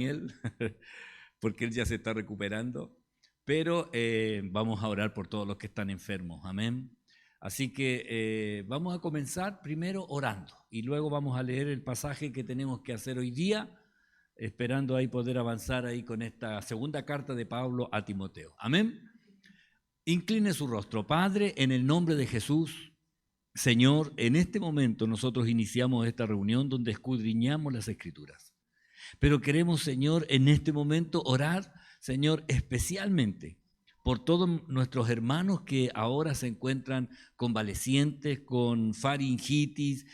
Daniel, porque él ya se está recuperando, pero vamos a orar por todos los que están enfermos, amén. Así que vamos a comenzar primero orando y luego vamos a leer el pasaje que tenemos que hacer hoy día, esperando ahí poder avanzar ahí con esta segunda carta de Pablo a Timoteo, amén. Incline su rostro. Padre, en el nombre de Jesús, Señor, en este momento nosotros iniciamos esta reunión donde escudriñamos las Escrituras. Pero queremos, Señor, en este momento orar, Señor, especialmente por todos nuestros hermanos que ahora se encuentran convalecientes, con faringitis,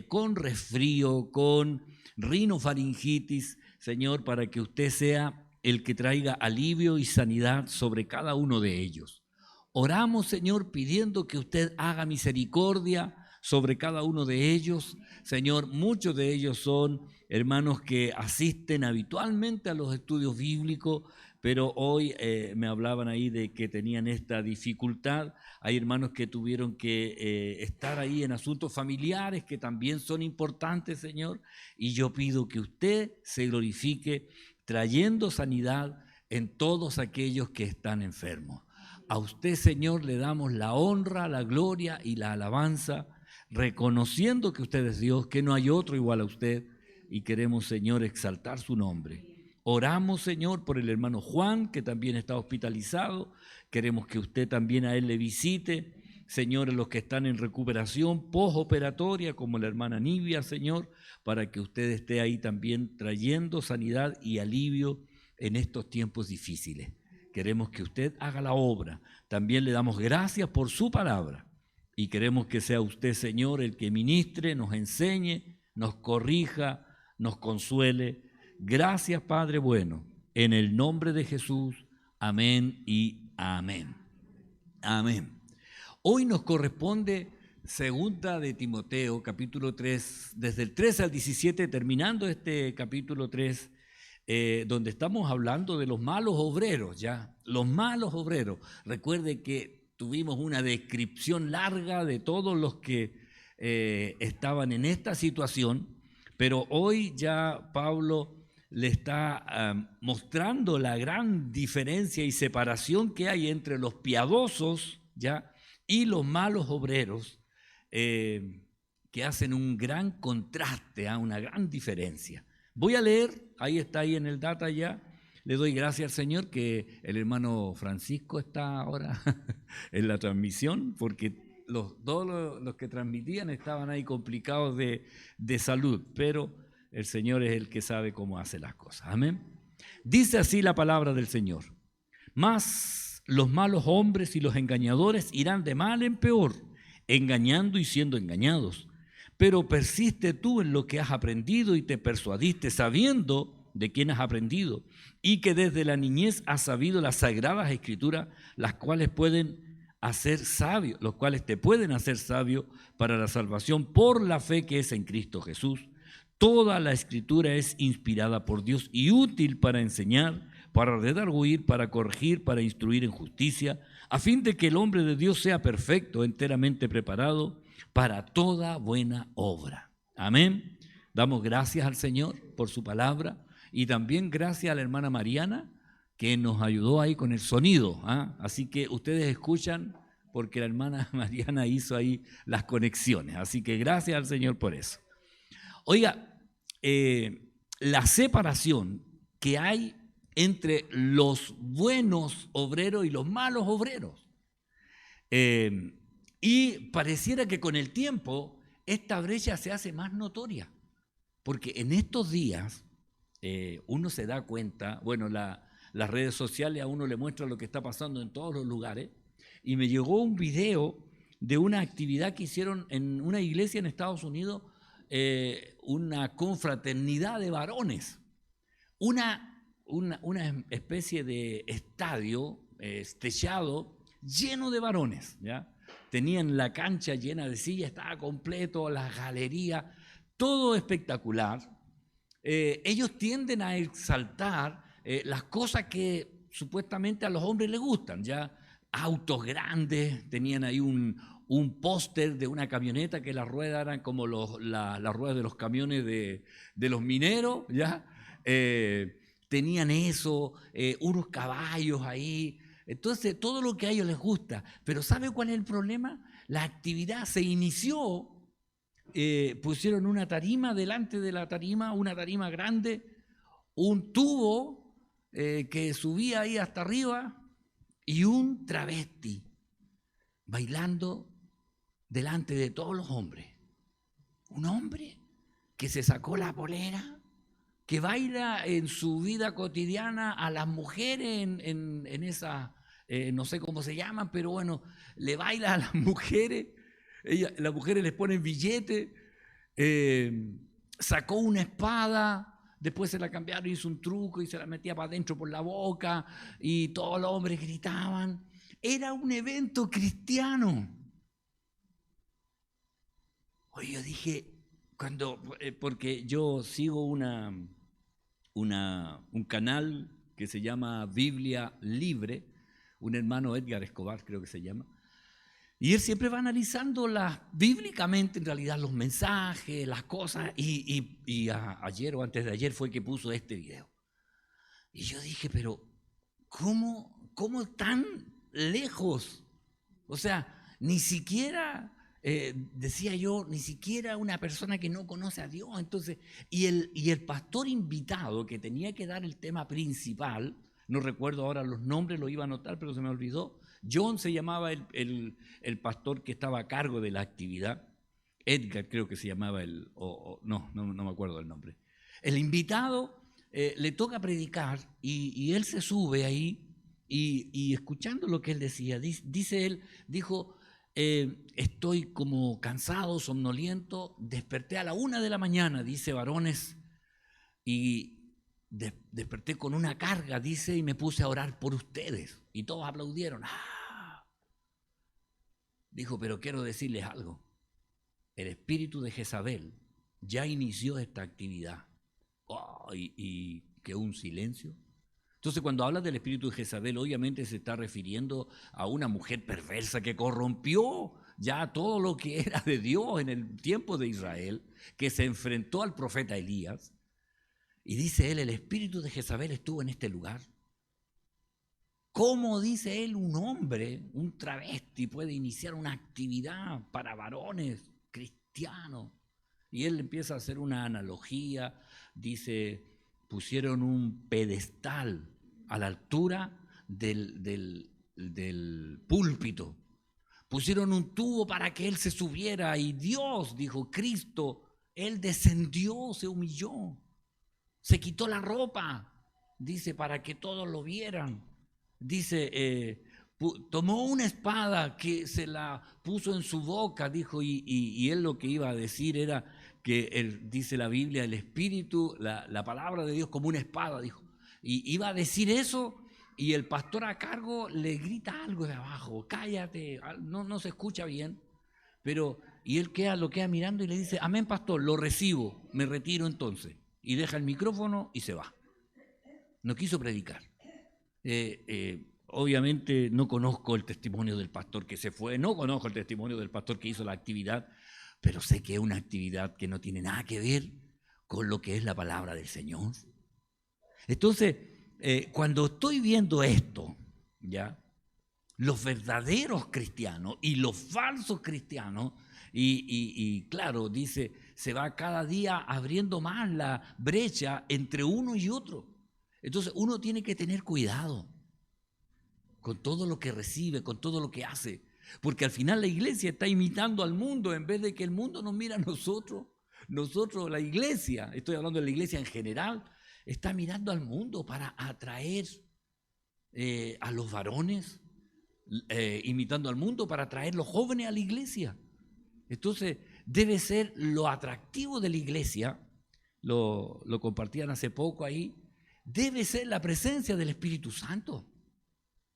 con resfrío, con rinofaringitis, Señor, para que usted sea el que traiga alivio y sanidad sobre cada uno de ellos. Oramos, Señor, pidiendo que usted haga misericordia sobre cada uno de ellos. Señor, muchos de ellos son hermanos que asisten habitualmente a los estudios bíblicos, pero hoy me hablaban ahí de que tenían esta dificultad. Hay hermanos que tuvieron que estar ahí en asuntos familiares que también son importantes, Señor, y yo pido que usted se glorifique trayendo sanidad en todos aquellos que están enfermos. A usted, Señor, le damos la honra, la gloria y la alabanza, reconociendo que usted es Dios, que no hay otro igual a usted, y queremos, Señor, exaltar su nombre. Oramos, Señor, por el hermano Juan, que también está hospitalizado. Queremos que usted también a él le visite. Señor, los que están en recuperación postoperatoria, como la hermana Nivia, Señor, para que usted esté ahí también trayendo sanidad y alivio en estos tiempos difíciles. Queremos que usted haga la obra. También le damos gracias por su palabra y queremos que sea usted, Señor, el que ministre, nos enseñe, nos corrija, nos consuele. Gracias, Padre bueno, en el nombre de Jesús. Amén y amén. Amén. Hoy nos corresponde segunda de Timoteo, capítulo 3, desde el 13 al 17, terminando este capítulo 3, donde estamos hablando de los malos obreros, ya, los malos obreros. Recuerde que tuvimos una descripción larga de todos los que estaban en esta situación, pero hoy ya Pablo le está mostrando la gran diferencia y separación que hay entre los piadosos, ya, y los malos obreros, que hacen un gran contraste, una gran diferencia. Voy a leer, ahí está ahí en el data ya. Le doy gracias al Señor que el hermano Francisco está ahora en la transmisión, porque todos los que transmitían estaban ahí complicados de salud, pero el Señor es el que sabe cómo hace las cosas. Amén. Dice así la palabra del Señor: mas los malos hombres y los engañadores irán de mal en peor, engañando y siendo engañados. Pero persiste tú en lo que has aprendido y te persuadiste sabiendo de quién has aprendido y que desde la niñez has sabido las sagradas escrituras, las cuales te pueden hacer sabio para la salvación por la fe que es en Cristo Jesús. Toda la escritura es inspirada por Dios y útil para enseñar, para redarguir, para corregir, para instruir en justicia, a fin de que el hombre de Dios sea perfecto, enteramente preparado para toda buena obra. Amén. Damos gracias al Señor por su palabra y también gracias a la hermana Mariana que nos ayudó ahí con el sonido. Así que ustedes escuchan porque la hermana Mariana hizo ahí las conexiones. Así que gracias al Señor por eso. Oiga, la separación que hay entre los buenos obreros y los malos obreros. Y pareciera que con el tiempo esta brecha se hace más notoria, porque en estos días uno se da cuenta, bueno, las redes sociales a uno le muestran lo que está pasando en todos los lugares, y me llegó un video de una actividad que hicieron en una iglesia en Estados Unidos, una confraternidad de varones, una especie de estadio techado lleno de varones, ¿ya? Tenían la cancha llena de sillas, estaba completo, las galerías, todo espectacular. Ellos tienden a exaltar las cosas que supuestamente a los hombres les gustan, ya autos grandes, tenían ahí un póster de una camioneta que las ruedas eran como las ruedas de los camiones de los mineros, ¿ya? tenían eso, unos caballos ahí. Entonces, todo lo que a ellos les gusta. Pero ¿sabe cuál es el problema? La actividad se inició, pusieron una tarima delante de la tarima, una tarima grande, un tubo que subía ahí hasta arriba y un travesti bailando delante de todos los hombres. Un hombre que se sacó la polera, que baila en su vida cotidiana a las mujeres en esa, no sé cómo se llaman, pero bueno, le baila a las mujeres, las mujeres les ponen billetes, sacó una espada, después se la cambiaron, hizo un truco y se la metía para adentro por la boca y todos los hombres gritaban. Era un evento cristiano. Oye, yo dije, porque yo sigo un canal que se llama Biblia Libre, un hermano Edgar Escobar creo que se llama, y él siempre va analizando bíblicamente en realidad los mensajes, las cosas, y ayer o antes de ayer fue que puso este video. Y yo dije, pero ¿cómo tan lejos? O sea, ni siquiera, decía yo, ni siquiera una persona que no conoce a Dios. Entonces, y el pastor invitado que tenía que dar el tema principal, no recuerdo ahora los nombres, lo iba a anotar, pero se me olvidó. John se llamaba el pastor que estaba a cargo de la actividad. Edgar creo que se llamaba no me acuerdo del nombre. El invitado le toca predicar y él se sube ahí y escuchando lo que él decía, dijo, estoy como cansado, somnoliento, desperté a la 1 de la mañana, dice, varones, y desperté con una carga, dice, y me puse a orar por ustedes. Y todos aplaudieron. ¡Ah! Dijo, pero quiero decirles algo. El espíritu de Jezabel ya inició esta actividad. Oh, y quedó un silencio. Entonces, cuando habla del espíritu de Jezabel, obviamente se está refiriendo a una mujer perversa que corrompió ya todo lo que era de Dios en el tiempo de Israel, que se enfrentó al profeta Elías. Y dice él, el espíritu de Jezabel estuvo en este lugar. ¿Cómo, dice él, un hombre, un travesti, puede iniciar una actividad para varones cristianos? Y él empieza a hacer una analogía, dice, pusieron un pedestal a la altura del púlpito. Pusieron un tubo para que él se subiera y Dios, dijo Cristo, él descendió, se humilló, se quitó la ropa, dice, para que todos lo vieran. Dice, tomó una espada que se la puso en su boca, dijo, y él lo que iba a decir era que dice la Biblia, el Espíritu, la palabra de Dios como una espada, dijo. Y iba a decir eso y el pastor a cargo le grita algo de abajo, cállate, no se escucha bien, y él lo queda mirando y le dice, amén pastor, lo recibo, me retiro entonces. Y deja el micrófono y se va. No quiso predicar. Obviamente no conozco el testimonio del pastor que se fue, no conozco el testimonio del pastor que hizo la actividad, pero sé que es una actividad que no tiene nada que ver con lo que es la palabra del Señor. Entonces, cuando estoy viendo esto, ¿ya? Los verdaderos cristianos y los falsos cristianos, y claro, dice, se va cada día abriendo más la brecha entre uno y otro. Entonces uno tiene que tener cuidado con todo lo que recibe, con todo lo que hace, porque al final la iglesia está imitando al mundo en vez de que el mundo nos mira a nosotros. Nosotros, la iglesia, estoy hablando de la iglesia en general, está mirando al mundo para atraer a los varones, imitando al mundo para atraer los jóvenes a la iglesia. Entonces debe ser lo atractivo de la iglesia, lo compartían hace poco ahí, debe ser la presencia del Espíritu Santo.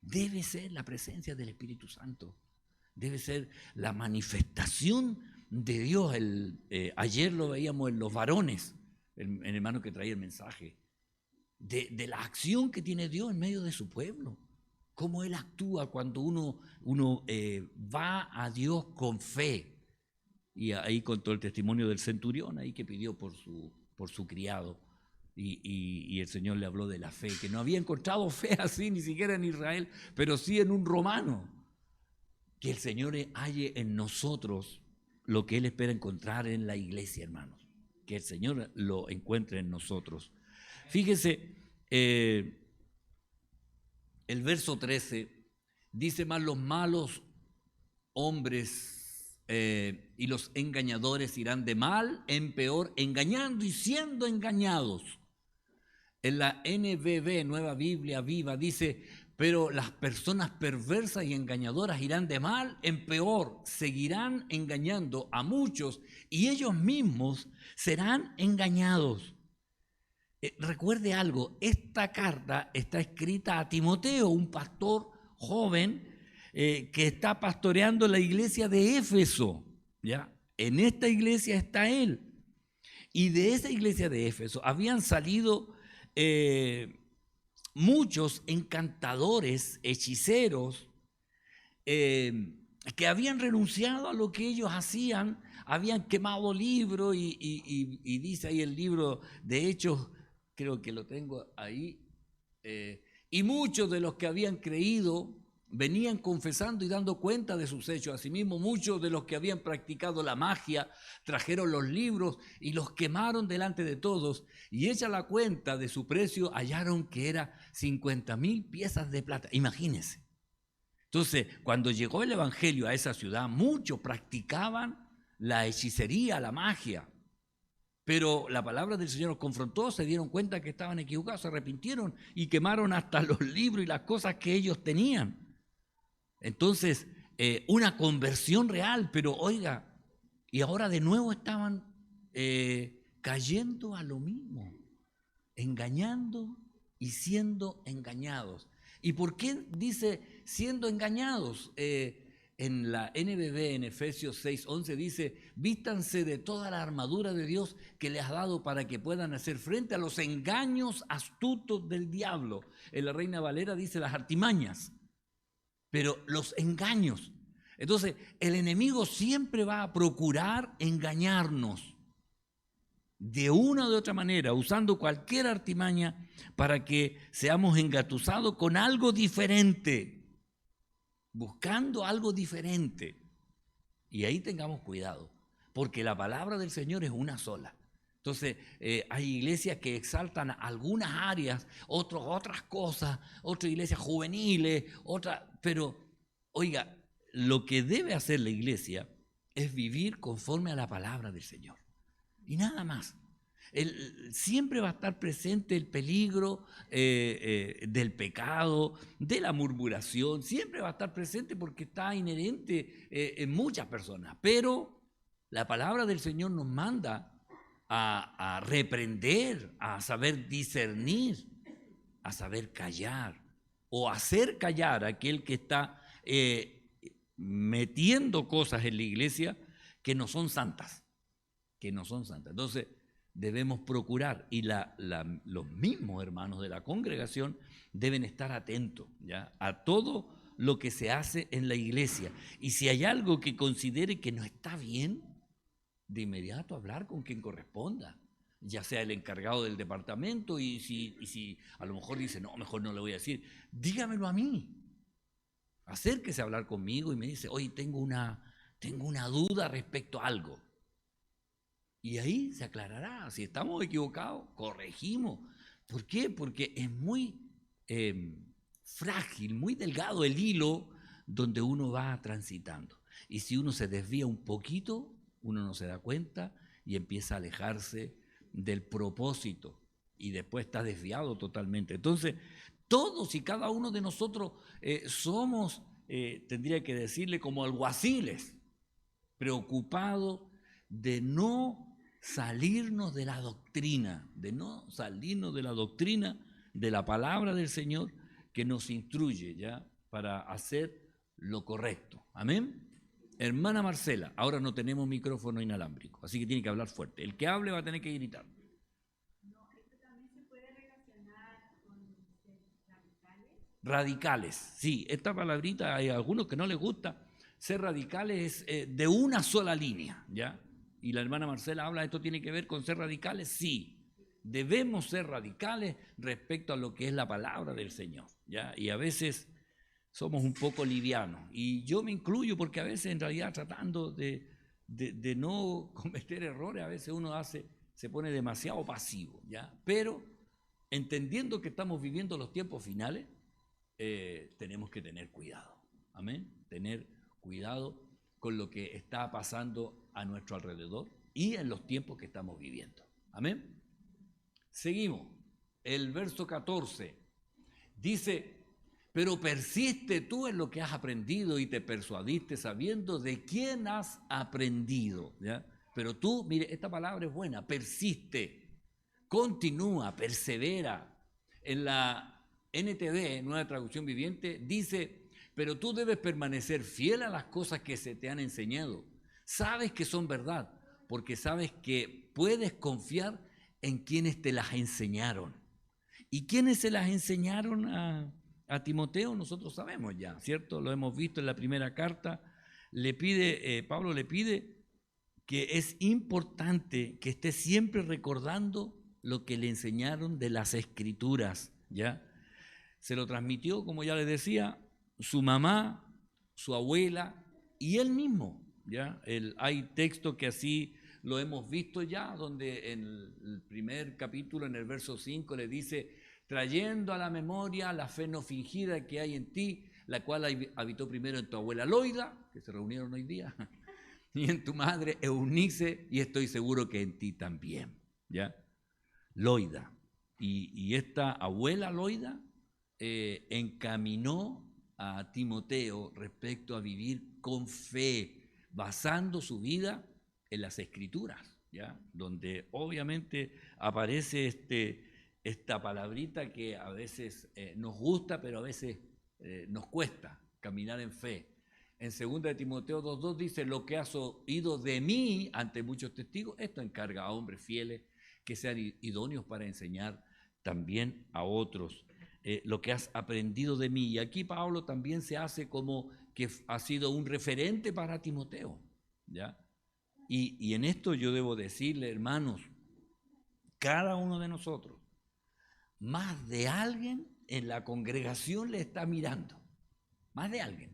Debe ser la presencia del Espíritu Santo. Debe ser la manifestación de Dios. Ayer lo veíamos en los varones, el hermano que traía el mensaje, de la acción que tiene Dios en medio de su pueblo. Cómo Él actúa cuando uno va a Dios con fe. Y ahí contó el testimonio del centurión ahí que pidió por su criado. Y el Señor le habló de la fe, que no había encontrado fe así ni siquiera en Israel, pero sí en un romano. Que el Señor halle en nosotros lo que Él espera encontrar en la iglesia, hermanos. Que el Señor lo encuentre en nosotros. Fíjese, el verso 13 dice: más los malos hombres y los engañadores irán de mal en peor, engañando y siendo engañados. En la NBV, Nueva Biblia Viva, dice: pero las personas perversas y engañadoras irán de mal en peor, seguirán engañando a muchos y ellos mismos serán engañados. Recuerde algo, esta carta está escrita a Timoteo, un pastor joven que está pastoreando la iglesia de Éfeso, ¿ya? En esta iglesia está él. Y de esa iglesia de Éfeso habían salido muchos encantadores, hechiceros, que habían renunciado a lo que ellos hacían, habían quemado libros y dice ahí el libro de Hechos, creo que lo tengo ahí, y muchos de los que habían creído venían confesando y dando cuenta de sus hechos. Asimismo, muchos de los que habían practicado la magia trajeron los libros y los quemaron delante de todos, y hecha la cuenta de su precio hallaron que era 50,000 piezas de plata. Imagínense. Entonces, cuando llegó el evangelio a esa ciudad, muchos practicaban la hechicería, la magia, pero la palabra del Señor los confrontó, se dieron cuenta que estaban equivocados, se arrepintieron y quemaron hasta los libros y las cosas que ellos tenían. Entonces, una conversión real, pero oiga, y ahora de nuevo estaban cayendo a lo mismo, engañando y siendo engañados. ¿Y por qué dice siendo engañados? En la NBV, en Efesios 6:11 dice: vístanse de toda la armadura de Dios que les ha dado para que puedan hacer frente a los engaños astutos del diablo. En la Reina Valera dice las artimañas, pero los engaños. Entonces, el enemigo siempre va a procurar engañarnos de una u otra manera, usando cualquier artimaña para que seamos engatusados con algo diferente, buscando algo diferente. Y ahí tengamos cuidado, porque la palabra del Señor es una sola. Entonces, hay iglesias que exaltan algunas áreas, otras cosas, otras iglesias juveniles, pero, oiga, lo que debe hacer la iglesia es vivir conforme a la palabra del Señor. Y nada más. Siempre va a estar presente el peligro del pecado, de la murmuración, siempre va a estar presente porque está inherente en muchas personas. Pero la palabra del Señor nos manda a reprender, a saber discernir, a saber callar o hacer callar a aquel que está metiendo cosas en la iglesia que no son santas, Entonces debemos procurar, y los mismos hermanos de la congregación deben estar atentos, ¿ya?, a todo lo que se hace en la iglesia. Y si hay algo que considere que no está bien, de inmediato hablar con quien corresponda, ya sea el encargado del departamento, y si a lo mejor dice, no, mejor no le voy a decir, dígamelo a mí, acérquese a hablar conmigo y me dice, oye, tengo una duda respecto a algo, y ahí se aclarará. Si estamos equivocados, corregimos. ¿Por qué? Porque es muy frágil, muy delgado el hilo donde uno va transitando, y si uno se desvía un poquito, uno no se da cuenta y empieza a alejarse del propósito y después está desviado totalmente. Entonces, todos y cada uno de nosotros somos, tendría que decirle, como alguaciles, preocupados de no salirnos de la doctrina, de la palabra del Señor que nos instruye, ¿ya?, para hacer lo correcto. Amén. Hermana Marcela, ahora no tenemos micrófono inalámbrico, así que tiene que hablar fuerte. El que hable va a tener que gritar. No, esto también se puede relacionar con radicales. Radicales, sí, esta palabrita hay algunos que no les gusta. Ser radicales es de una sola línea, ¿ya? Y la hermana Marcela habla, ¿esto tiene que ver con ser radicales? Sí, debemos ser radicales respecto a lo que es la palabra del Señor, ¿ya? Y a veces somos un poco livianos, y yo me incluyo porque a veces en realidad tratando de no cometer errores, a veces uno se pone demasiado pasivo, ¿ya? Pero entendiendo que estamos viviendo los tiempos finales, tenemos que tener cuidado, amén, tener cuidado con lo que está pasando a nuestro alrededor y en los tiempos que estamos viviendo, amén. Seguimos, el verso 14 dice: pero persiste tú en lo que has aprendido y te persuadiste sabiendo de quién has aprendido, ¿ya? Pero tú, mire, esta palabra es buena, persiste, continúa, persevera. En la NTV, Nueva Traducción Viviente, dice: pero tú debes permanecer fiel a las cosas que se te han enseñado. Sabes que son verdad, porque sabes que puedes confiar en quienes te las enseñaron. ¿Y quiénes se las enseñaron a Timoteo? Nosotros sabemos ya, ¿cierto? Lo hemos visto en la primera carta. Pablo le pide que es importante que esté siempre recordando lo que le enseñaron de las Escrituras, ¿ya? Se lo transmitió, como ya les decía, su mamá, su abuela y él mismo, ¿ya? Hay textos que así lo hemos visto ya, donde en el primer capítulo, en el verso 5, le dice: trayendo a la memoria la fe no fingida que hay en ti, la cual habitó primero en tu abuela Loida, que se reunieron hoy día, y en tu madre Eunice, y estoy seguro que en ti también, ¿ya? Loida. Y esta abuela Loida encaminó a Timoteo respecto a vivir con fe, basando su vida en las Escrituras, ¿ya? Donde obviamente aparece esta palabrita que a veces nos gusta, pero a veces nos cuesta caminar en fe. En 2 de Timoteo 2:2 dice: lo que has oído de mí ante muchos testigos, esto encarga a hombres fieles que sean idóneos para enseñar también a otros. Lo que has aprendido de mí. Y aquí Pablo también se hace como que ha sido un referente para Timoteo, ¿ya? Y en esto yo debo decirle, hermanos, cada uno de nosotros, más de alguien en la congregación le está mirando, más de alguien,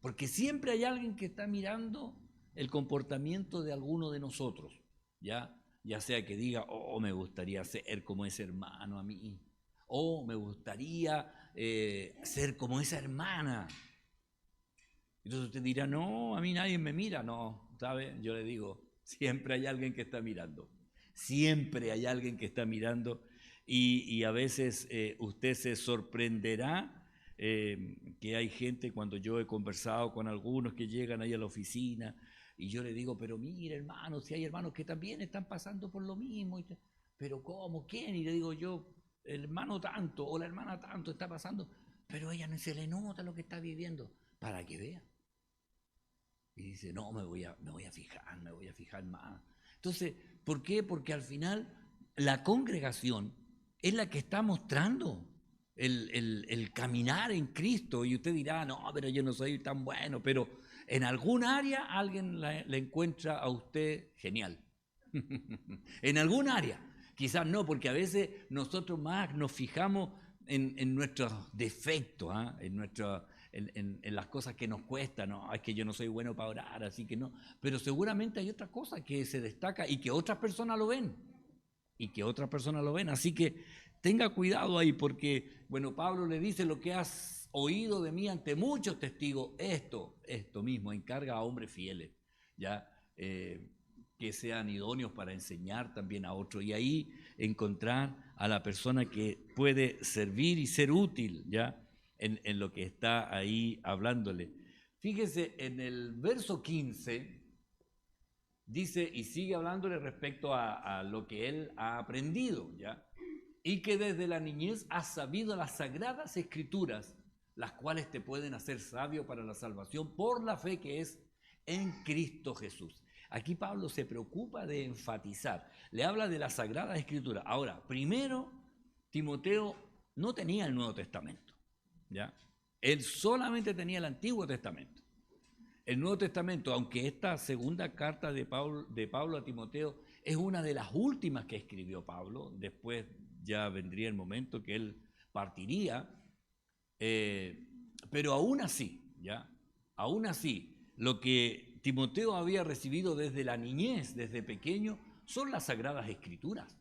porque siempre hay alguien que está mirando el comportamiento de alguno de nosotros, ya sea que diga: oh, me gustaría ser como ese hermano a mí, o me gustaría ser como esa hermana. Entonces usted dirá: no, a mí nadie me mira. No, ¿sabe? Yo le digo, siempre hay alguien que está mirando, siempre hay alguien que está mirando. Y a veces usted se sorprenderá que hay gente, cuando yo he conversado con algunos que llegan ahí a la oficina, y yo le digo: pero mire, hermano, si hay hermanos que también están pasando por lo mismo. Pero ¿cómo? ¿Quién? Y le digo yo: el hermano tanto o la hermana tanto está pasando, pero a ella no se le nota lo que está viviendo, para que vea. Y dice: no, me voy a fijar más. Entonces, ¿por qué? Porque al final la congregación es la que está mostrando el caminar en Cristo. Y usted dirá: no, pero yo no soy tan bueno. Pero en algún área alguien le encuentra a usted genial. En algún área. Quizás no, porque a veces nosotros más nos fijamos en nuestros defectos, en las cosas que nos cuestan. No, es que yo no soy bueno para orar, así que no. Pero seguramente hay otras cosas que se destacan y que otras personas lo ven. Así que tenga cuidado ahí, porque, bueno, Pablo le dice: lo que has oído de mí ante muchos testigos, esto mismo, encarga a hombres fieles, ¿ya? Que sean idóneos para enseñar también a otros, y ahí encontrar a la persona que puede servir y ser útil, ¿ya? En lo que está ahí hablándole. Fíjese, en el verso 15 dice, y sigue hablándole respecto a lo que él ha aprendido, ¿ya? Y que desde la niñez has sabido las sagradas escrituras, las cuales te pueden hacer sabio para la salvación por la fe que es en Cristo Jesús. Aquí Pablo se preocupa de enfatizar, le habla de la Sagrada Escritura. Ahora, primero, Timoteo no tenía el Nuevo Testamento, ¿ya? Él solamente tenía el Antiguo Testamento. El Nuevo Testamento, aunque esta segunda carta de Pablo a Timoteo es una de las últimas que escribió Pablo. Después ya vendría el momento que él partiría. Pero aún así, lo que Timoteo había recibido desde la niñez, desde pequeño, son las Sagradas Escrituras.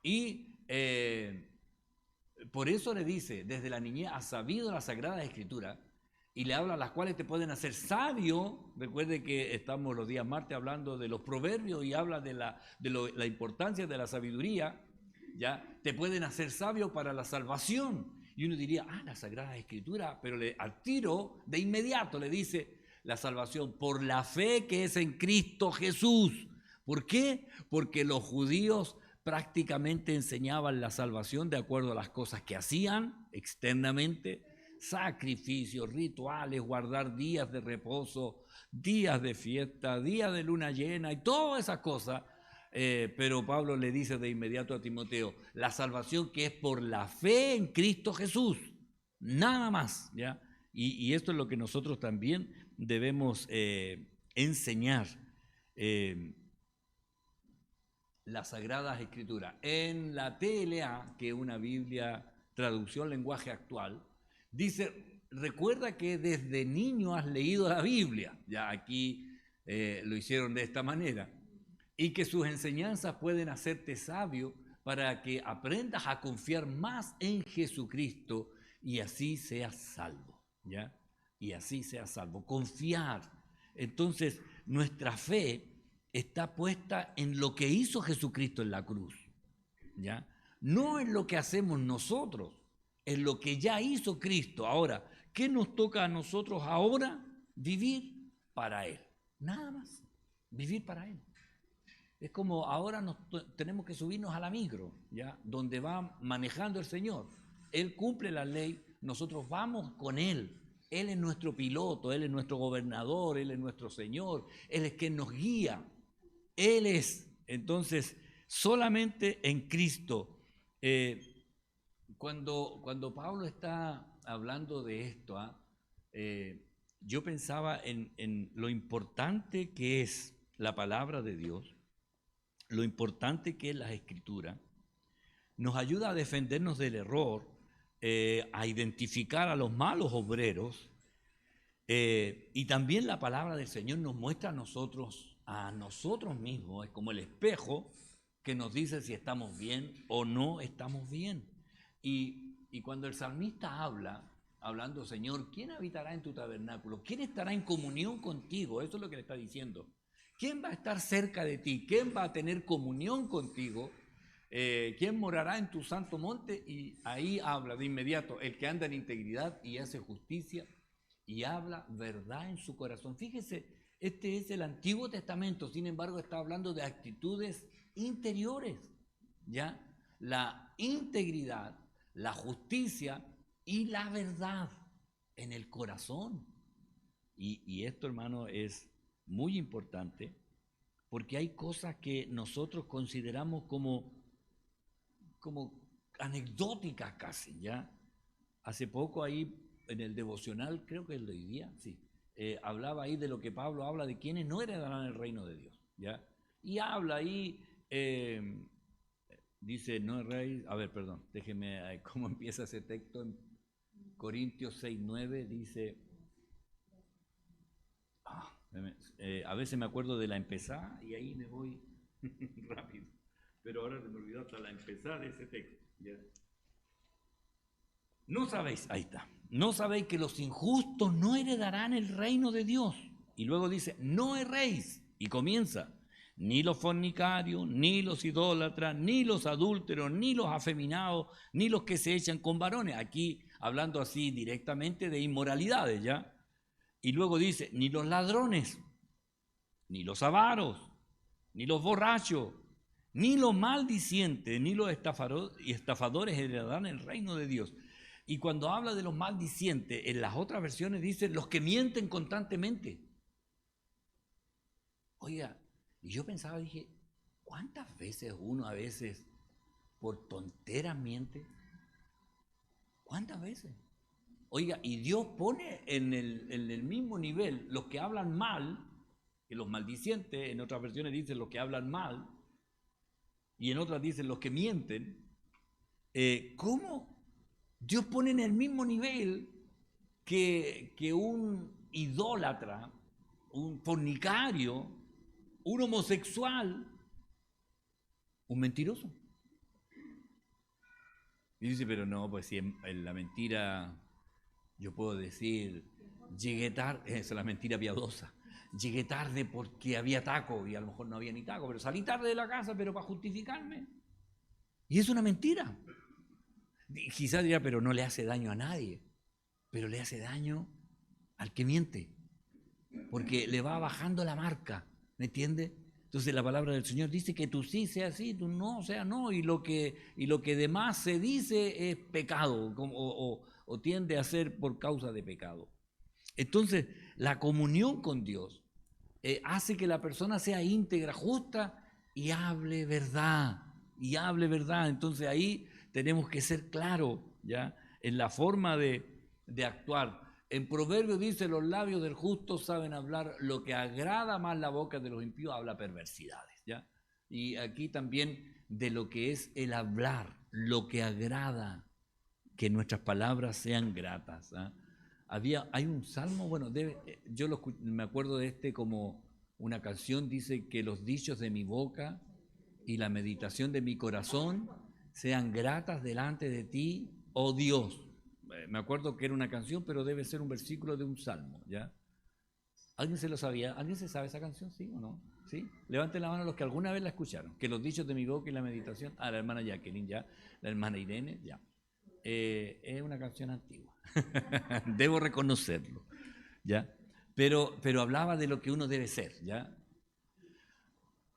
Y por eso le dice, desde la niñez has sabido las Sagradas Escrituras, y le habla las cuales te pueden hacer sabio. Recuerde que estamos los días martes hablando de los proverbios y habla de la importancia de la sabiduría, ¿ya? Te pueden hacer sabio para la salvación. Y uno diría, la Sagrada Escritura, pero al tiro, de inmediato le dice, la salvación por la fe que es en Cristo Jesús. ¿Por qué? Porque los judíos prácticamente enseñaban la salvación de acuerdo a las cosas que hacían externamente, sacrificios, rituales, guardar días de reposo, días de fiesta, días de luna llena y todas esas cosas. Pero Pablo le dice de inmediato a Timoteo, la salvación que es por la fe en Cristo Jesús, nada más, ¿ya? Y esto es lo que nosotros también debemos enseñar. Las Sagradas Escrituras. En la TLA, que es una Biblia, traducción lenguaje actual, dice, recuerda que desde niño has leído la Biblia, ya aquí lo hicieron de esta manera, y que sus enseñanzas pueden hacerte sabio para que aprendas a confiar más en Jesucristo y así seas salvo, ¿ya? Y así seas salvo. Confiar. Entonces, nuestra fe está puesta en lo que hizo Jesucristo en la cruz, ¿ya? No en lo que hacemos nosotros, en lo que ya hizo Cristo. Ahora, ¿qué nos toca a nosotros ahora? Vivir para Él, nada más, vivir para Él. Es como ahora tenemos que subirnos a la micro, ¿ya? Donde va manejando el Señor. Él cumple la ley, nosotros vamos con Él. Él es nuestro piloto, Él es nuestro gobernador, Él es nuestro Señor, Él es quien nos guía. Él es, entonces, solamente en Cristo. Cuando Pablo está hablando de esto, yo pensaba en lo importante que es la palabra de Dios, lo importante que es la Escritura, nos ayuda a defendernos del error, a identificar a los malos obreros, y también la palabra del Señor nos muestra a nosotros mismos, es como el espejo que nos dice si estamos bien o no estamos bien. Y cuando el salmista hablando, Señor, ¿quién habitará en tu tabernáculo? ¿Quién estará en comunión contigo? Eso es lo que le está diciendo. ¿Quién va a estar cerca de ti? ¿Quién va a tener comunión contigo? ¿Quién morará en tu santo monte? Y ahí habla de inmediato, el que anda en integridad y hace justicia y habla verdad en su corazón. Fíjese, este es el Antiguo Testamento, sin embargo está hablando de actitudes interiores, ¿ya? La integridad, la justicia y la verdad en el corazón. Y esto, hermano, es muy importante porque hay cosas que nosotros consideramos como anecdóticas casi, ¿ya? Hace poco ahí en el devocional, creo que es de hoy día, sí, hablaba ahí de lo que Pablo habla de quienes no heredarán el reino de Dios, ¿ya? Y habla ahí, dice, no erréis, a ver, perdón, déjeme, ¿cómo empieza ese texto? En Corintios 6:9 dice, a veces me acuerdo de la empezada y ahí me voy rápido, pero ahora se me olvidó hasta la empezada de ese texto, ¿ya? No sabéis, ahí está, no sabéis que los injustos no heredarán el reino de Dios. Y luego dice, no erréis, y comienza, ni los fornicarios, ni los idólatras, ni los adúlteros, ni los afeminados, ni los que se echan con varones. Aquí hablando así directamente de inmoralidades, ¿ya? Y luego dice, ni los ladrones, ni los avaros, ni los borrachos, ni los maldicientes, ni los estafadores heredarán el reino de Dios. Y cuando habla de los maldicientes, en las otras versiones dice los que mienten constantemente. Oiga, y yo pensaba, dije, ¿cuántas veces uno a veces por tonteras miente? ¿Cuántas veces? Oiga, y Dios pone en el mismo nivel los que hablan mal, que los maldicientes, en otras versiones dice los que hablan mal, y en otras dicen los que mienten, ¿cómo Dios pone en el mismo nivel que un idólatra, un fornicario, un homosexual, un mentiroso? Y dice, pero no, pues si en la mentira yo puedo decir, llegué tarde, esa es la mentira piadosa, llegué tarde porque había taco y a lo mejor no había ni taco, pero salí tarde de la casa, pero para justificarme. Y es una mentira. Quizás dirá, pero no le hace daño a nadie, pero le hace daño al que miente, porque le va bajando la marca, ¿me entiende? Entonces la palabra del Señor dice que tú sí sea sí, tú no sea no, y lo que de más se dice es pecado, o tiende a ser por causa de pecado. Entonces la comunión con Dios hace que la persona sea íntegra, justa y hable verdad, Entonces ahí tenemos que ser claros, ¿ya? En la forma de actuar. En Proverbio dice, los labios del justo saben hablar lo que agrada, más la boca de los impíos habla perversidades, ¿ya? Y aquí también de lo que es el hablar, lo que agrada, que nuestras palabras sean gratas, ¿ah? Hay un salmo, bueno, me acuerdo de este como una canción, dice que los dichos de mi boca y la meditación de mi corazón sean gratas delante de ti, oh Dios. Me acuerdo que era una canción, pero debe ser un versículo de un salmo, ¿ya? ¿Alguien se lo sabía? ¿Alguien se sabe esa canción, sí o no? ¿Sí? Levanten la mano los que alguna vez la escucharon. Que los dichos de mi boca y la meditación. La hermana Jacqueline, ya. La hermana Irene, ya. Es una canción antigua. Debo reconocerlo, ¿ya? Pero hablaba de lo que uno debe ser, ¿ya?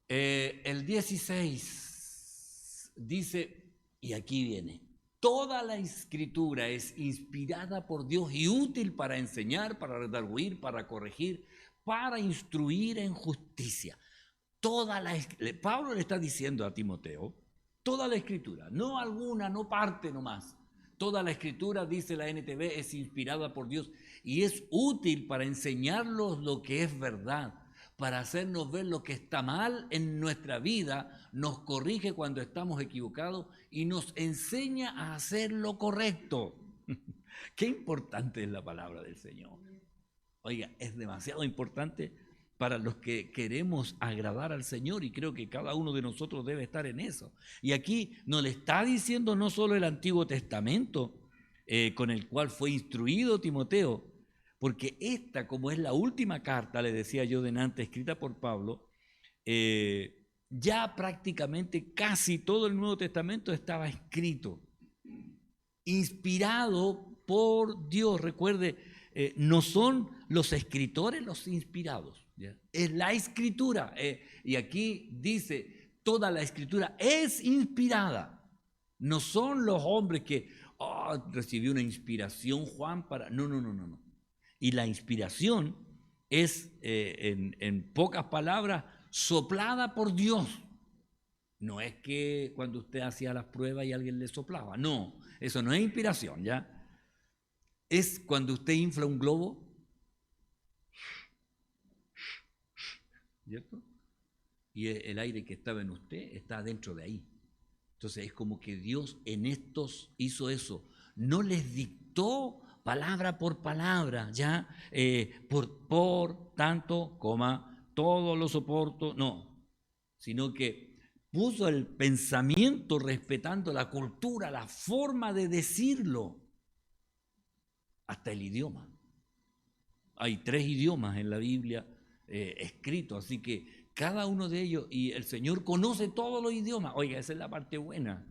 El 16 dice, y aquí viene, toda la escritura es inspirada por Dios y útil para enseñar, para redarguir, para corregir, para instruir en justicia. Pablo le está diciendo a Timoteo, toda la escritura, no alguna, no parte nomás. Toda la escritura, dice la NTV, es inspirada por Dios y es útil para enseñarnos lo que es verdad, para hacernos ver lo que está mal en nuestra vida, nos corrige cuando estamos equivocados y nos enseña a hacer lo correcto. Qué importante es la palabra del Señor. Oiga, es demasiado importante para los que queremos agradar al Señor, y creo que cada uno de nosotros debe estar en eso. Y aquí nos le está diciendo no solo el Antiguo Testamento, con el cual fue instruido Timoteo, porque esta, como es la última carta, le decía yo delante, escrita por Pablo, ya prácticamente casi todo el Nuevo Testamento estaba escrito, inspirado por Dios. Recuerde, no son los escritores los inspirados, ¿ya? Es la escritura, y aquí dice, toda la escritura es inspirada. No son los hombres que recibió una inspiración Juan para... No. Y la inspiración es, en pocas palabras, soplada por Dios. No es que cuando usted hacía las pruebas y alguien le soplaba. No, eso no es inspiración, ¿ya? Es cuando usted infla un globo, ¿cierto? Y el aire que estaba en usted está dentro de ahí. Entonces es como que Dios en estos hizo eso. No les dictó palabra por palabra, ¿ya? Por tanto, todo lo soporto, no. Sino que puso el pensamiento respetando la cultura, la forma de decirlo, hasta el idioma. Hay 3 idiomas en la Biblia escritos, así que cada uno de ellos, y el Señor conoce todos los idiomas. Oiga, esa es la parte buena.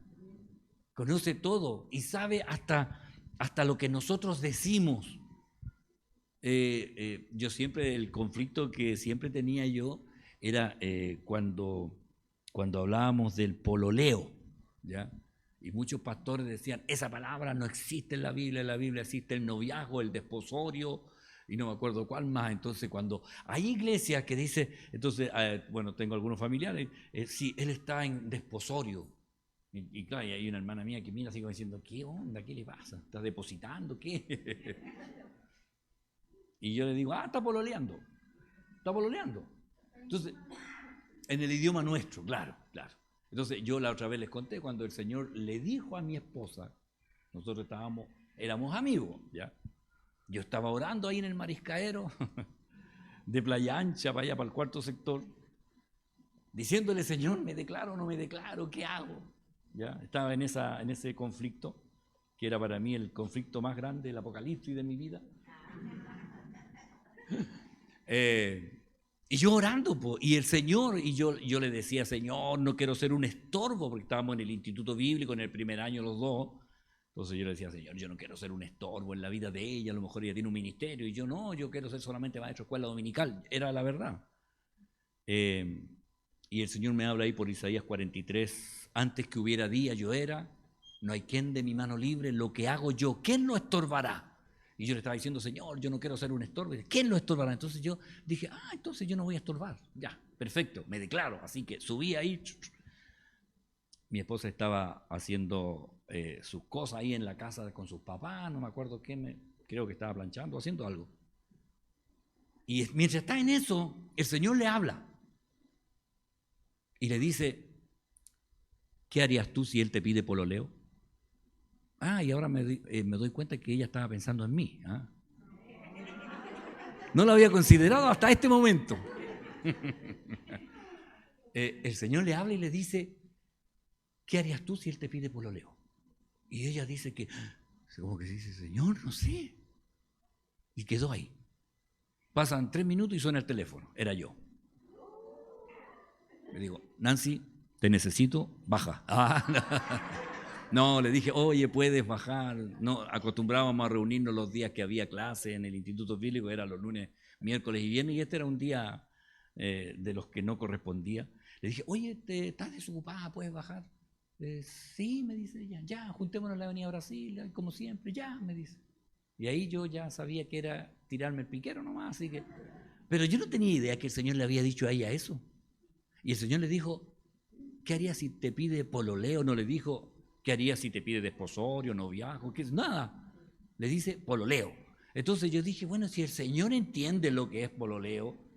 Conoce todo y sabe hasta lo que nosotros decimos. Yo siempre, el conflicto que siempre tenía yo era cuando hablábamos del pololeo, ¿ya? Y muchos pastores decían, esa palabra no existe en la Biblia existe el noviazgo, el desposorio, y no me acuerdo cuál más. Entonces cuando hay iglesias que dicen, entonces, bueno, tengo algunos familiares, sí, él está en desposorio. Y claro, y hay una hermana mía que mira así como diciendo, ¿qué onda? ¿Qué le pasa? ¿Está depositando? ¿Qué? Y yo le digo, está pololeando. Está pololeando. Entonces, en el idioma nuestro, claro. Entonces yo la otra vez les conté cuando el Señor le dijo a mi esposa, nosotros éramos amigos, ¿ya? Yo estaba orando ahí en el mariscaero de Playa Ancha para allá, para el cuarto sector, diciéndole, Señor, ¿me declaro o no me declaro? ¿Qué hago? ¿Ya? Estaba en ese conflicto, que era para mí el conflicto más grande del apocalipsis de mi vida. Y yo orando, y el Señor, y yo le decía, Señor, no quiero ser un estorbo, porque estábamos en el instituto bíblico en el primer año los dos. Entonces yo le decía, Señor, yo no quiero ser un estorbo en la vida de ella, a lo mejor ella tiene un ministerio, y yo no, yo quiero ser solamente maestro de escuela dominical, era la verdad. Y el Señor me habla ahí por Isaías 43, antes que hubiera día yo era, no hay quien de mi mano libre, lo que hago yo, ¿quién lo estorbará? Y yo le estaba diciendo, Señor, yo no quiero ser un estorbo, ¿quién lo estorbará? Entonces yo dije, entonces yo no voy a estorbar, ya, perfecto, me declaro, así que subí ahí. Mi esposa estaba haciendo sus cosas ahí en la casa con sus papás, no me acuerdo qué, creo que estaba planchando, haciendo algo. Y mientras está en eso, el Señor le habla y le dice, ¿qué harías tú si Él te pide pololeo? Y ahora me doy cuenta que ella estaba pensando en mí. No lo había considerado hasta este momento. El Señor le habla y le dice, ¿qué harías tú si Él te pide pololeo? Y ella dice que, como que dice, Señor, no sé. Y quedó ahí. Pasan 3 minutos y suena el teléfono. Era yo. Le digo, Nancy, te necesito, baja. No, le dije, oye, puedes bajar. No, acostumbrábamos a reunirnos los días que había clase en el instituto bíblico, eran los lunes, miércoles y viernes, y este era un día de los que no correspondía. Le dije, oye, ¿estás desocupada? ¿Puedes bajar? Sí, me dice ella, ya, juntémonos en la avenida Brasil, como siempre, ya, me dice. Y ahí yo ya sabía que era tirarme el piquero nomás, así que... Pero yo no tenía idea que el Señor le había dicho a ella eso. Y el Señor le dijo, ¿qué harías si te pide pololeo? No le dijo, ¿qué harías si te pide desposorio, noviazgo? Nada, le dice pololeo. Entonces yo dije, bueno, si el Señor entiende lo que es pololeo,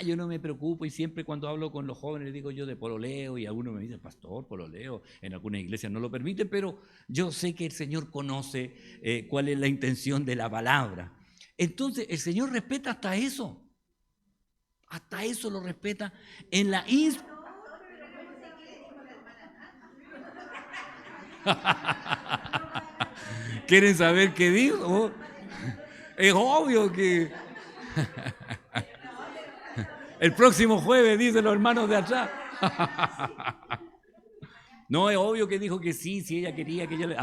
yo no me preocupo, y siempre cuando hablo con los jóvenes les digo yo de pololeo, y algunos me dicen, pastor, pololeo, en algunas iglesias no lo permiten, pero yo sé que el Señor conoce cuál es la intención de la palabra. Entonces el Señor respeta hasta eso lo respeta en la ¿Quieren saber qué dijo? Es obvio que el próximo jueves, dicen los hermanos de atrás. No, es obvio que dijo que sí, si ella quería que yo le...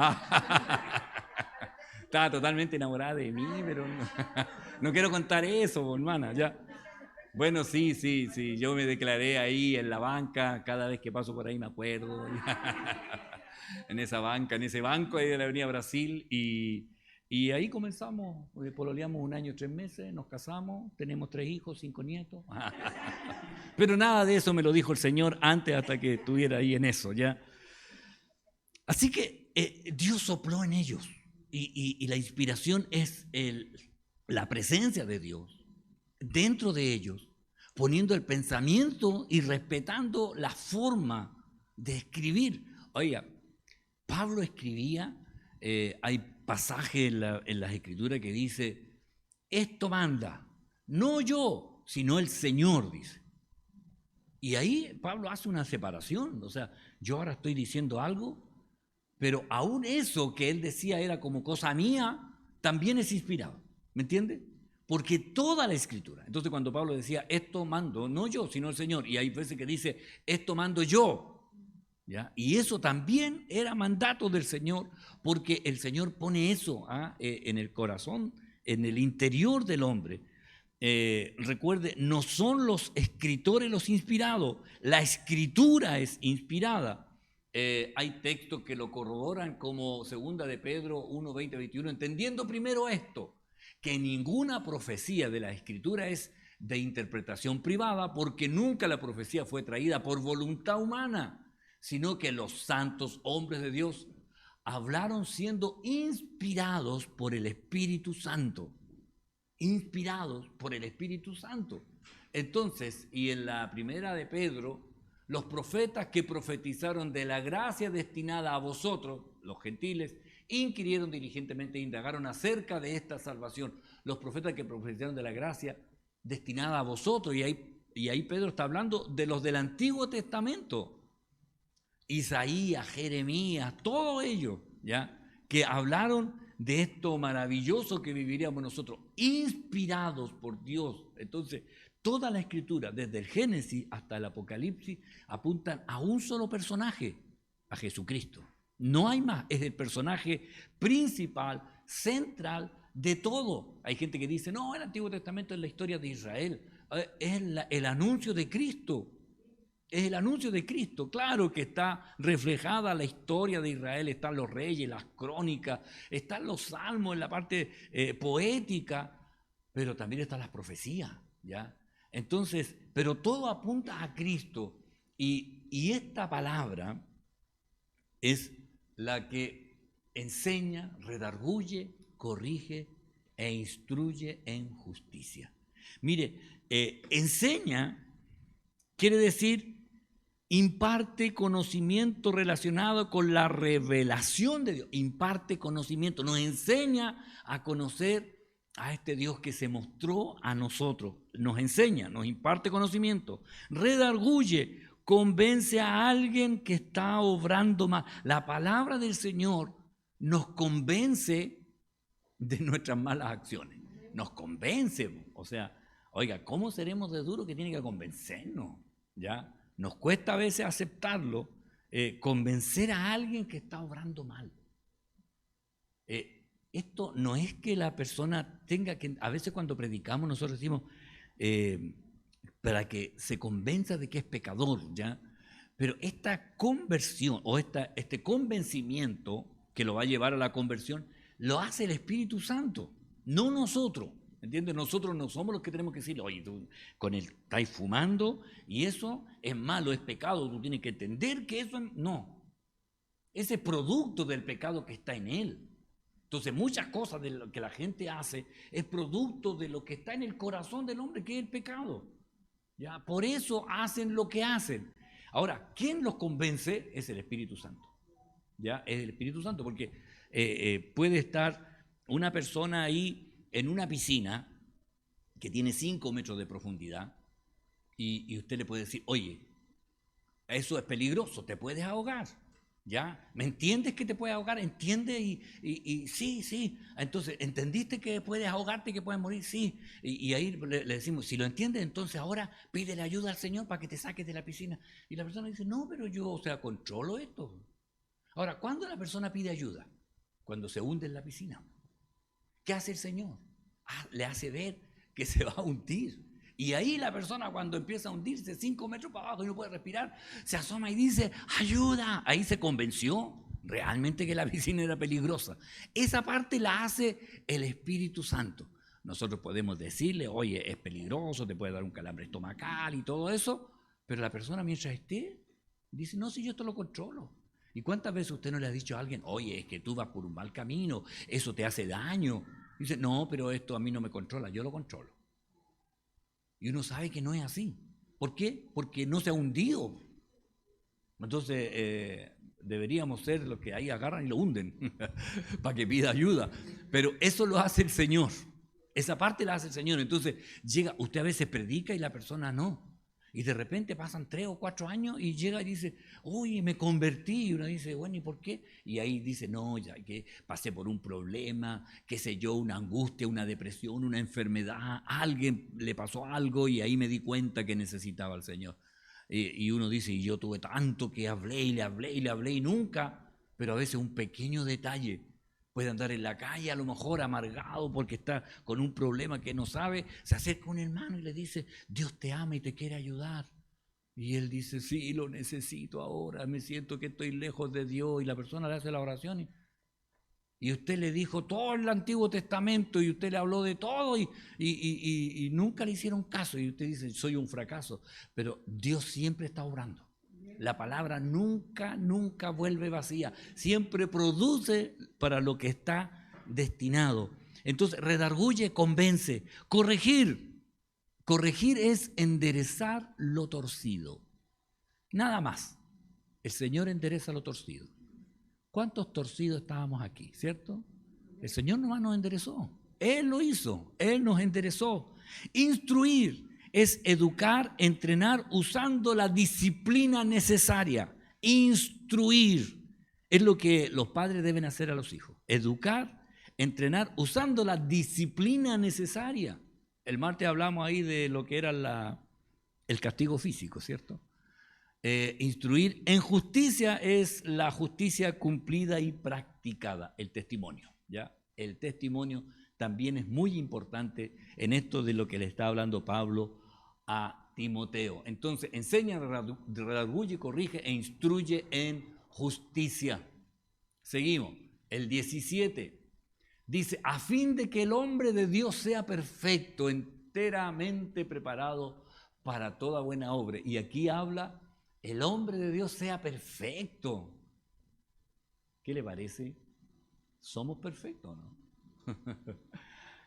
Estaba totalmente enamorada de mí, pero no quiero contar eso, hermana, ya. Bueno, sí, yo me declaré ahí en la banca, cada vez que paso por ahí me acuerdo, en esa banca, en ese banco ahí de la avenida Brasil, y ahí comenzamos, pololeamos 1 año 3 meses, nos casamos, tenemos 3 hijos, 5 nietos, pero nada de eso me lo dijo el Señor antes, hasta que estuviera ahí en eso, ¿ya? Así que Dios sopló en ellos, y la inspiración es la presencia de Dios dentro de ellos, poniendo el pensamiento y respetando la forma de escribir. Oiga, Pablo escribía, hay pasajes en las escrituras que dice, esto manda, no yo, sino el Señor, dice. Y ahí Pablo hace una separación, o sea, yo ahora estoy diciendo algo, pero aún eso que él decía era como cosa mía, también es inspirado, ¿me entiende? Porque toda la escritura, entonces cuando Pablo decía, esto mando, no yo, sino el Señor, y hay veces que dice, esto mando yo, ¿ya? Y eso también era mandato del Señor, porque el Señor pone eso en el corazón, en el interior del hombre. Recuerde, no son los escritores los inspirados, la escritura es inspirada. Hay textos que lo corroboran, como 2 de Pedro 1, 20, 21, entendiendo primero esto, que ninguna profecía de la Escritura es de interpretación privada, porque nunca la profecía fue traída por voluntad humana, sino que los santos hombres de Dios hablaron siendo inspirados por el Espíritu Santo. Inspirados por el Espíritu Santo. Entonces, y en la 1 de Pedro los profetas que profetizaron de la gracia destinada a vosotros, los gentiles, inquirieron diligentemente e indagaron acerca de esta salvación. Los profetas que profetizaron de la gracia destinada a vosotros, y ahí Pedro está hablando de los del Antiguo Testamento. Isaías, Jeremías, todos ellos, ¿ya?, que hablaron de esto maravilloso que viviríamos nosotros, inspirados por Dios. Entonces, toda la Escritura, desde el Génesis hasta el Apocalipsis, apuntan a un solo personaje, a Jesucristo. No hay más, es el personaje principal, central de todo. Hay gente que dice, no, el Antiguo Testamento es la historia de Israel, es el anuncio de Cristo. Es el anuncio de Cristo. Claro que está reflejada la historia de Israel, están los reyes, las crónicas, están los salmos en la parte poética, pero también están las profecías, ¿ya? Entonces, pero todo apunta a Cristo, y esta palabra es la que enseña, redarguye, corrige e instruye en justicia. Mire, enseña quiere decir imparte conocimiento relacionado con la revelación de Dios. Imparte conocimiento, nos enseña a conocer a este Dios que se mostró a nosotros. Nos enseña, nos imparte conocimiento. Redarguye, convence a alguien que está obrando mal. La palabra del Señor nos convence de nuestras malas acciones. Nos convence. O sea, oiga, ¿cómo seremos de duros que tiene que convencernos? ¿Ya? Nos cuesta a veces aceptarlo, convencer a alguien que está obrando mal. Esto no es que la persona tenga que, a veces cuando predicamos nosotros decimos, para que se convenza de que es pecador, ¿ya? Pero esta conversión o este convencimiento que lo va a llevar a la conversión, lo hace el Espíritu Santo, no nosotros. ¿Entiendes? Nosotros no somos los que tenemos que decirle, oye, tú con él estás fumando y eso es malo, es pecado, tú tienes que entender que eso no. Ese producto del pecado que está en él. Entonces muchas cosas de lo que la gente hace es producto de lo que está en el corazón del hombre, que es el pecado. ¿Ya? Por eso hacen lo que hacen. Ahora, ¿quién los convence? Es el Espíritu Santo. ¿Ya? Es el Espíritu Santo, porque puede estar una persona ahí en una piscina que tiene 5 metros de profundidad y usted le puede decir, oye, eso es peligroso, te puedes ahogar, ¿ya? ¿Me entiendes que te puedes ahogar? ¿Entiendes? Y sí. Entonces, ¿entendiste que puedes ahogarte, que puedes morir? Sí. Y ahí le decimos, si lo entiendes, entonces ahora pídele ayuda al Señor para que te saques de la piscina. Y la persona dice, no, pero yo, controlo esto. Ahora, ¿cuándo la persona pide ayuda? Cuando se hunde en la piscina. ¿Qué hace el Señor? Le hace ver que se va a hundir. Y ahí la persona, cuando empieza a hundirse 5 metros para abajo y no puede respirar, se asoma y dice, ayuda. Ahí se convenció realmente que la piscina era peligrosa. Esa parte la hace el Espíritu Santo. Nosotros podemos decirle, oye, es peligroso, te puede dar un calambre estomacal y todo eso, pero la persona mientras esté, dice, no, si yo esto lo controlo. ¿Y cuántas veces usted no le ha dicho a alguien, oye, es que tú vas por un mal camino, eso te hace daño? Dice, no, pero esto a mí no me controla, yo lo controlo. Y uno sabe que no es así. ¿Por qué? Porque no se ha hundido. Entonces, deberíamos ser los que ahí agarran y lo hunden para que pida ayuda. Pero eso lo hace el Señor. Esa parte la hace el Señor. Entonces, llega, usted a veces predica y la persona no. Y de repente pasan 3 o 4 años y llega y dice, oye, me convertí. Y uno dice, bueno, ¿y por qué? Y ahí dice, no, ya que pasé por un problema, qué sé yo, una angustia, una depresión, una enfermedad, a alguien le pasó algo y ahí me di cuenta que necesitaba al Señor. Y uno dice, y yo tuve tanto que hablé y le hablé y le hablé y nunca, pero a veces un pequeño detalle. Puede andar en la calle a lo mejor amargado porque está con un problema que no sabe, se acerca a un hermano y le dice, Dios te ama y te quiere ayudar. Y él dice, sí, lo necesito ahora, me siento que estoy lejos de Dios. Y la persona le hace la oración y usted le dijo todo el Antiguo Testamento y usted le habló de todo y nunca le hicieron caso. Y usted dice, soy un fracaso. Pero Dios siempre está obrando. La palabra nunca vuelve vacía. Siempre produce para lo que está destinado. Entonces, redarguye, convence. Corregir. Corregir es enderezar lo torcido. Nada más. El Señor endereza lo torcido. ¿Cuántos torcidos estábamos aquí, cierto? El Señor nomás nos enderezó. Él lo hizo, Él nos enderezó. Instruir es educar, entrenar usando la disciplina necesaria. Instruir es lo que los padres deben hacer a los hijos. Educar, entrenar usando la disciplina necesaria. El martes hablamos ahí de lo que era el castigo físico, ¿cierto? Instruir en justicia es la justicia cumplida y practicada, el testimonio, ¿ya? El testimonio también es muy importante en esto de lo que le está hablando Pablo a Timoteo. Entonces, enseña, redarguye, corrige e instruye en justicia. Seguimos. El 17 dice, a fin de que el hombre de Dios sea perfecto, enteramente preparado para toda buena obra. Y aquí habla, el hombre de Dios sea perfecto. ¿Qué le parece? ¿Somos perfectos o no?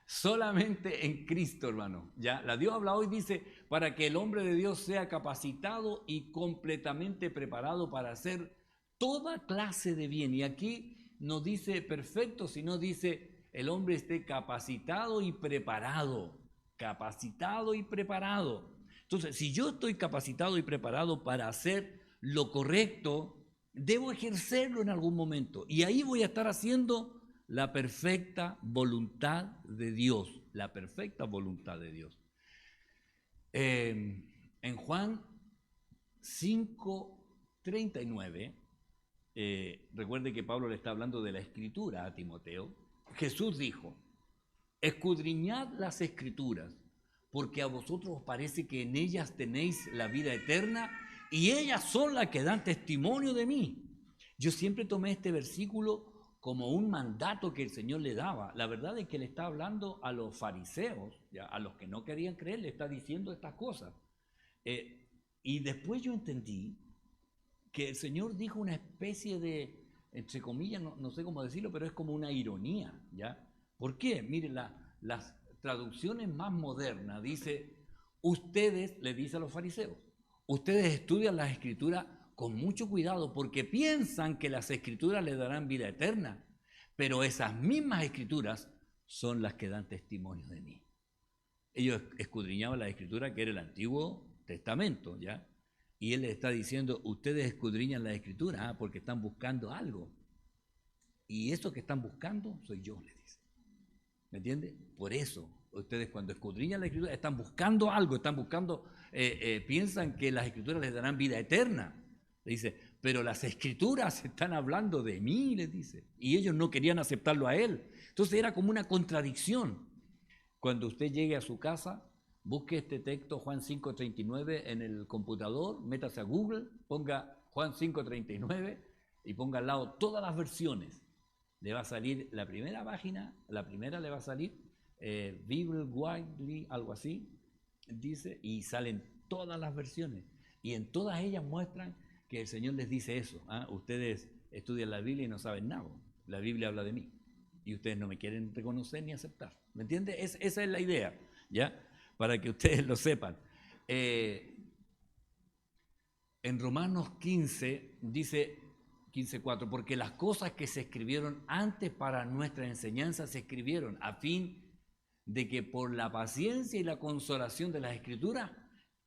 Solamente en Cristo, hermano. Ya, la Dios habla hoy, dice, para que el hombre de Dios sea capacitado y completamente preparado para hacer toda clase de bien. Y aquí no dice perfecto, sino dice el hombre esté capacitado y preparado. Capacitado y preparado. Entonces, si yo estoy capacitado y preparado para hacer lo correcto, debo ejercerlo en algún momento. Y ahí voy a estar haciendo la perfecta voluntad de Dios, la perfecta voluntad de Dios. En Juan 5:39, recuerde que Pablo le está hablando de la Escritura a Timoteo. Jesús dijo, escudriñad las Escrituras, porque a vosotros os parece que en ellas tenéis la vida eterna, y ellas son las que dan testimonio de mí. Yo siempre tomé este versículo como un mandato que el Señor le daba. La verdad es que le está hablando a los fariseos, ¿ya? A los que no querían creer, le está diciendo estas cosas. Y después yo entendí que el Señor dijo una especie de, entre comillas, no sé cómo decirlo, pero es como una ironía, ¿ya? ¿Por qué? Miren, las traducciones más modernas dice, ustedes, le dice a los fariseos, ustedes estudian las Escrituras con mucho cuidado porque piensan que las Escrituras les darán vida eterna, pero esas mismas Escrituras son las que dan testimonio de mí. Ellos escudriñaban la Escritura, que era el Antiguo Testamento, ¿ya? Y él les está diciendo, ustedes escudriñan la Escritura porque están buscando algo. Y eso que están buscando soy yo, les dice. ¿Me entiende? Por eso, ustedes cuando escudriñan la Escritura están buscando algo, están buscando, piensan que las Escrituras les darán vida eterna. Le dice, pero las Escrituras están hablando de mí, les dice. Y ellos no querían aceptarlo a él. Entonces era como una contradicción. Cuando usted llegue a su casa, busque este texto, Juan 5:39, en el computador, métase a Google, ponga Juan 5:39 y ponga al lado todas las versiones. Le va a salir la primera página, la primera le va a salir Bible Widely, algo así, dice, y salen todas las versiones. Y en todas ellas muestran que el Señor les dice eso. Ustedes estudian la Biblia y no saben nada. La Biblia habla de mí. Y ustedes no me quieren reconocer ni aceptar. ¿Me entiende? Esa es la idea, ¿ya? Para que ustedes lo sepan. En Romanos 15 dice 15:4, porque las cosas que se escribieron antes para nuestra enseñanza se escribieron a fin de que por la paciencia y la consolación de las Escrituras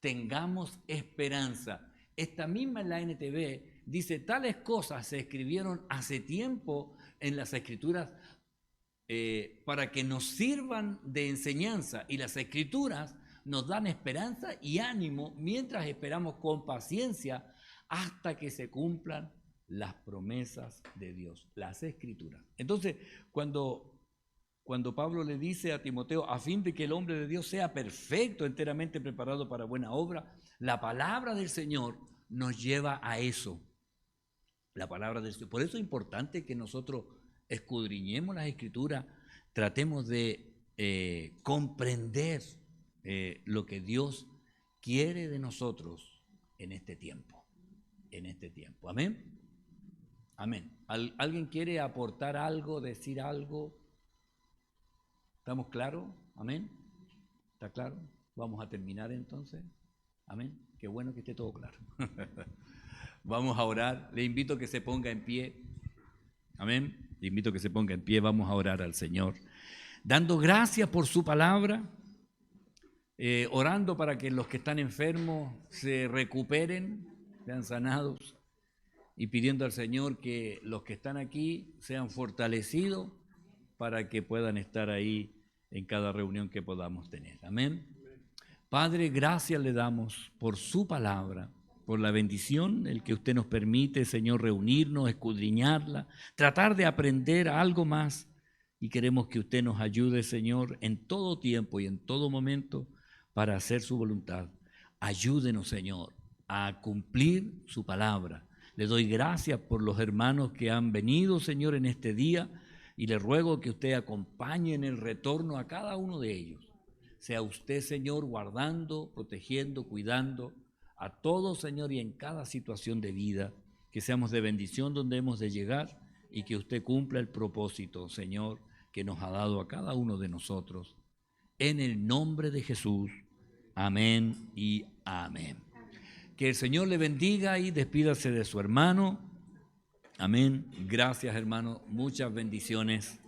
tengamos esperanza. Esta misma en la NTV dice, tales cosas se escribieron hace tiempo en las Escrituras para que nos sirvan de enseñanza, y las Escrituras nos dan esperanza y ánimo mientras esperamos con paciencia hasta que se cumplan las promesas de Dios, las Escrituras. Entonces, cuando Pablo le dice a Timoteo, a fin de que el hombre de Dios sea perfecto, enteramente preparado para buena obra, la palabra del Señor nos lleva a eso. La palabra del Señor. Por eso es importante que nosotros escudriñemos las Escrituras, tratemos de comprender lo que Dios quiere de nosotros en este tiempo. Amén. Amén. ¿Alguien quiere aportar algo, decir algo? ¿Estamos claros? Amén. ¿Está claro? Vamos a terminar entonces. Amén. Qué bueno que esté todo claro. Vamos a orar. Le invito a que se ponga en pie. Amén. Le invito a que se ponga en pie. Vamos a orar al Señor. Dando gracias por su palabra. Orando para que los que están enfermos se recuperen, sean sanados. Y pidiendo al Señor que los que están aquí sean fortalecidos para que puedan estar ahí en cada reunión que podamos tener. Amén. Padre, gracias le damos por su palabra, por la bendición, el que usted nos permite, Señor, reunirnos, escudriñarla, tratar de aprender algo más. Y queremos que usted nos ayude, Señor, en todo tiempo y en todo momento para hacer su voluntad. Ayúdenos, Señor, a cumplir su palabra. Le doy gracias por los hermanos que han venido, Señor, en este día, y le ruego que usted acompañe en el retorno a cada uno de ellos. Sea usted, Señor, guardando, protegiendo, cuidando a todos, Señor, y en cada situación de vida, que seamos de bendición donde hemos de llegar y que usted cumpla el propósito, Señor, que nos ha dado a cada uno de nosotros. En el nombre de Jesús, amén y amén. Que el Señor le bendiga y despídase de su hermano. Amén. Gracias, hermano. Muchas bendiciones.